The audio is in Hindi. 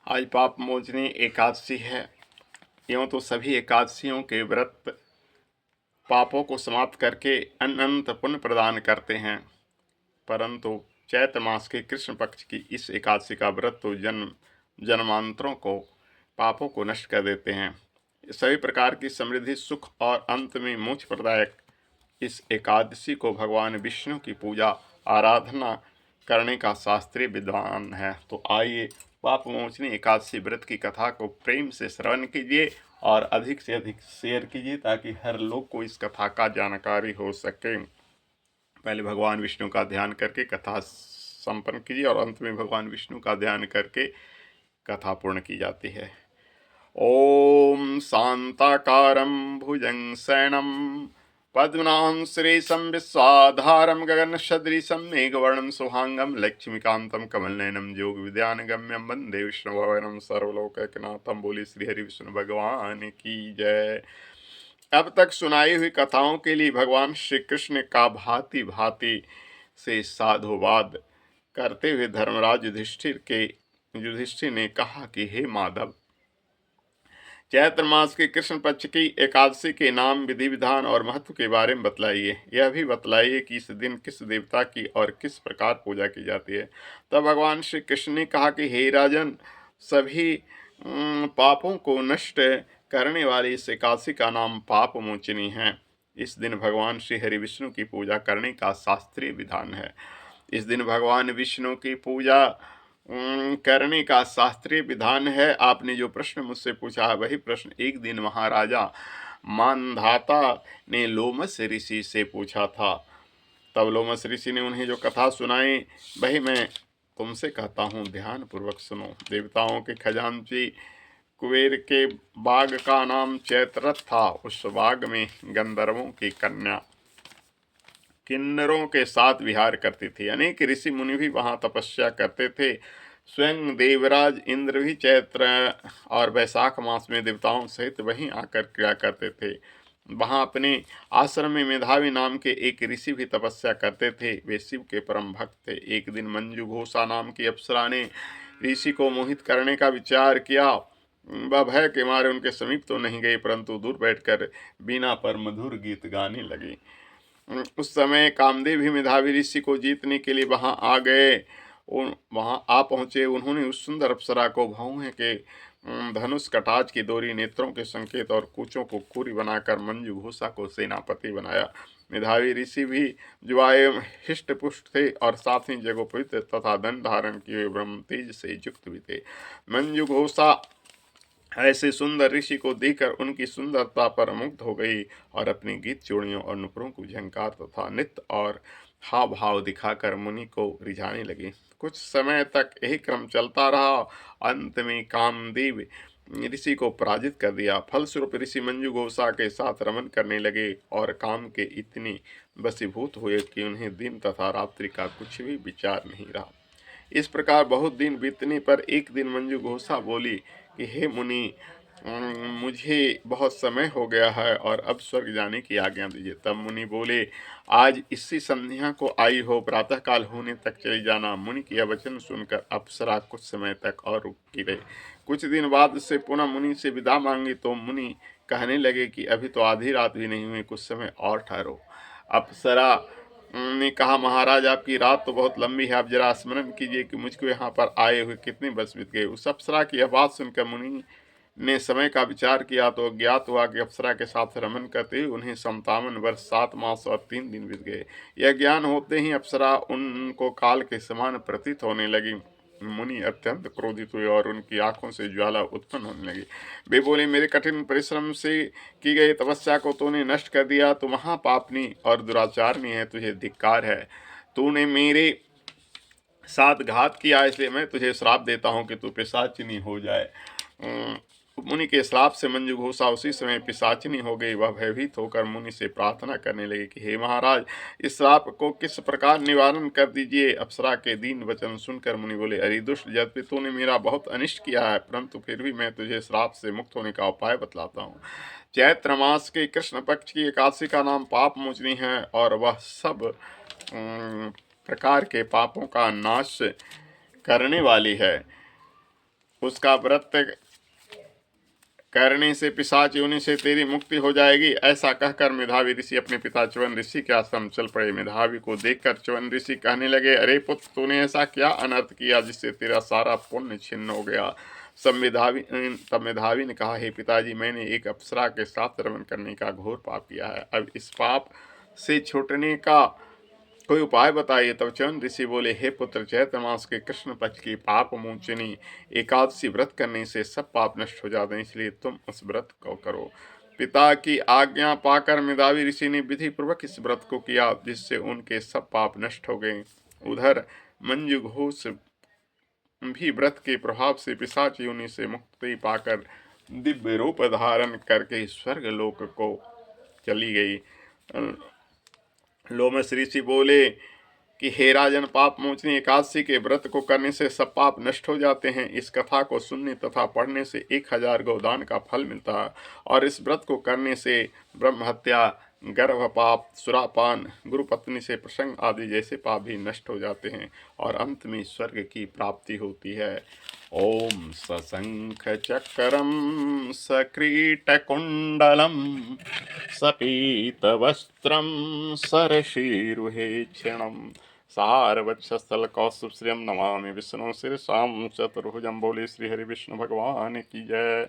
आज पाप मोचनी एकादशी है। यूँ तो सभी एकादशियों के व्रत पापों को समाप्त करके अनंत पुण्य प्रदान करते हैं, परंतु चैत्र मास के कृष्ण पक्ष की इस एकादशी का व्रत तो जन्म जन्मांतरों को पापों को नष्ट कर देते हैं। सभी प्रकार की समृद्धि, सुख और अंत में मोक्ष प्रदायक इस एकादशी को भगवान विष्णु की पूजा आराधना करने का शास्त्रीय विधान है। तो आइए पाप मोचनी एकादशी व्रत की कथा को प्रेम से श्रवण कीजिए और अधिक से अधिक शेयर कीजिए ताकि हर लोग को इस कथा का जानकारी हो सके। पहले भगवान विष्णु का ध्यान करके कथा संपन्न कीजिए और अंत में भगवान विष्णु का ध्यान करके कथा पूर्ण की जाती है। ओम शांताकारं भुजंगशयनं पद्मनाभं श्रीशं विश्वाधारं गगनसदृशं मेघवर्णं शुभांगं लक्ष्मीकान्तं कमलनयनं योगविद्यानगम्यं वन्दे विष्णुभवनं सर्वलोकैकनाथं। बोली श्री हरि विष्णु भगवान की जय। अब तक सुनाई हुई कथाओं के लिए भगवान श्री कृष्ण का भांति भांति से साधुवाद करते हुए धर्मराज युधिष्ठिर ने कहा कि हे माधव, चैत्र मास के कृष्ण पक्ष की एकादशी के नाम, विधि विधान और महत्व के बारे में बतलाइए। यह भी बतलाइए कि इस दिन किस देवता की और किस प्रकार पूजा की जाती है। तब भगवान श्री कृष्ण ने कहा कि हे राजन, सभी पापों को नष्ट करने वाली इस एकादशी का नाम पाप मोचनी है। इस दिन भगवान श्री हरि विष्णु की पूजा करने का शास्त्रीय विधान है। इस दिन भगवान विष्णु की पूजा करने का शास्त्रीय विधान है। आपने जो प्रश्न मुझसे पूछा है वही प्रश्न एक दिन महाराजा मानधाता ने लोमस ऋषि से पूछा था। तब लोमस ऋषि ने उन्हें जो कथा सुनाई वही मैं तुमसे कहता हूँ, ध्यान पूर्वक सुनो। देवताओं के खजांची कुबेर के बाग का नाम चैत्ररथ था। उस बाग में गंधर्वों की कन्या किन्नरों के साथ विहार करती थी। अनेक ऋषि मुनि भी वहां तपस्या करते थे। स्वयं देवराज इंद्र भी चैत्र और वैशाख मास में देवताओं सहित वहीं आकर क्रिया करते थे। वहां अपने आश्रम में मेधावी नाम के एक ऋषि भी तपस्या करते थे। वे शिव के परम भक्त थे। एक दिन मंजू घोषा नाम की अप्सरा ने ऋषि को मोहित करने का विचार किया। वह भय के मारे उनके समीप तो नहीं गई, परंतु दूर बैठकर बीना पर मधुर गीत गाने लगी। उस समय कामदेव भी मेधावी ऋषि को जीतने के लिए वहां आ गए। वहां आ पहुंचे। उन्होंने उस सुंदर अप्सरा को भौहें के धनुष, कटाज की डोरी, नेत्रों के संकेत और कूचों को खूरी बनाकर मंजू घोषा को सेनापति बनाया। मेधावी ऋषि भी जो आए हिष्ट पुष्ट थे और साथ ही जगोपवित तथा दंड धारण किए ब्रह्म तेज से युक्त भी थे। मंजू घोषा ऐसे सुंदर ऋषि को देखकर उनकी सुंदरता पर मुग्ध हो गई और अपनी गीत चूड़ियों और नुपुरों को झंकार तथा नृत्य और हाव भाव दिखाकर मुनि को रिझाने लगी। कुछ समय तक यही क्रम चलता रहा। अंत में कामदेव ऋषि को पराजित कर दिया। फलस्वरूप ऋषि मंजू घोषा के साथ रमन करने लगे और काम के इतने वशीभूत हुए कि उन्हें दिन तथा रात्रि का कुछ भी विचार नहीं रहा। इस प्रकार बहुत दिन बीतने पर एक दिन मंजू घोषा बोली कि हे मुनि, मुझे बहुत समय हो गया है और अब स्वर्ग जाने की आज्ञा दीजिए। तब मुनि बोले, आज इसी संध्या को आई हो, प्रातःकाल होने तक चली जाना। मुनि की यह वचन सुनकर अप्सरा कुछ समय तक और रुकी रही। कुछ दिन बाद से पुनः मुनि से विदा मांगी तो मुनि कहने लगे कि अभी तो आधी रात भी नहीं हुई, कुछ समय और ठहरो। अप्सरा ने कहा, महाराज, आपकी रात तो बहुत लंबी है, आप जरा स्मरण कीजिए कि मुझको यहाँ पर आए हुए कितने वर्ष बीत गए। उस अप्सरा की यह बात सुनकर मुनि ने समय का विचार किया तो ज्ञात हुआ कि अप्सरा के साथ रमन करते हुए उन्हें 57 वर्ष 7 मास और 3 दिन बीत गए। यह ज्ञान होते ही अप्सरा उनको काल के समान प्रतीत होने लगी। मुनि अत्यंत क्रोधित हुए और उनकी आंखों से ज्वाला उत्पन्न होने लगी। वे बोले, मेरे कठिन परिश्रम से की गई तपस्या को तूने नष्ट कर दिया। तू महापापनी और दुराचारनी है, तुझे धिक्कार है। तूने मेरे साथ घात किया, इसलिए मैं तुझे श्राप देता हूँ कि तू पिशाचिनी हो जाए। मुनि के श्राप से मंजू घोषा उसी समय पिशाचिनी हो गई। वह भयभीत होकर मुनि से प्रार्थना करने लगी कि हे महाराज, इस श्राप को किस प्रकार निवारण कर दीजिए। अप्सरा के दीन वचन सुनकर मुनि बोले, अरे दुष्ट, यद्यपि तूने मेरा बहुत अनिष्ट किया है, परंतु फिर भी मैं तुझे श्राप से मुक्त होने का उपाय बतलाता हूँ। चैत्र मास के कृष्ण पक्ष की एकादशी का नाम पाप मोचनी है और वह सब प्रकार के पापों का नाश करने वाली है। उसका व्रत करने से पिशाच योनि से तेरी मुक्ति हो जाएगी। ऐसा कहकर मेधावी ऋषि अपने पिता च्यवन ऋषि के आश्रम चल पड़े। मेधावी को देखकर च्यवन ऋषि कहने लगे, अरे पुत्र, तूने ऐसा क्या अनर्थ किया जिससे तेरा सारा पुण्य छिन्न हो गया। तब मेधावी ने कहा, हे पिताजी, मैंने एक अप्सरा के साथ रमन करने का घोर पाप किया है। अब इस पाप से छूटने का कोई उपाय बताइए। तब च्यवन ऋषि बोले, हे पुत्र, चैत्र मास के कृष्ण पक्ष की पाप मोचनी एकादशी व्रत करने से सब पाप नष्ट हो जाते हैं, इसलिए तुम उस व्रत को करो। पिता की आज्ञा पाकर मेधावी ऋषि ने विधि पूर्वक इस व्रत को किया, जिससे उनके सब पाप नष्ट हो गए। उधर मंजू घोष भी व्रत के प्रभाव से पिशाच योनि से मुक्ति पाकर दिव्य रूप धारण करके स्वर्ग लोक को चली गई। लोमस ऋषि बोले कि हे राजन, पाप मोचनी एकादशी के व्रत को करने से सब पाप नष्ट हो जाते हैं। इस कथा को सुनने तथा पढ़ने से 1000 गोदान का फल मिलता है, और इस व्रत को करने से ब्रह्म हत्या, गर्भपाप, सुरापान, गुरुपत्नी से प्रसंग आदि जैसे पाप भी नष्ट हो जाते हैं, और अंत में स्वर्ग की प्राप्ति होती है। ओम सशंख चक्रम सकीटकुंडलम सपीतवस्त्रम सरशीरुहेक्षणम सारवक्षस्थल कौस्तुभश्रियम नमामि विष्णु शीर्षां चतुर्भुजं। बोले श्री हरि विष्णु भगवान की जय।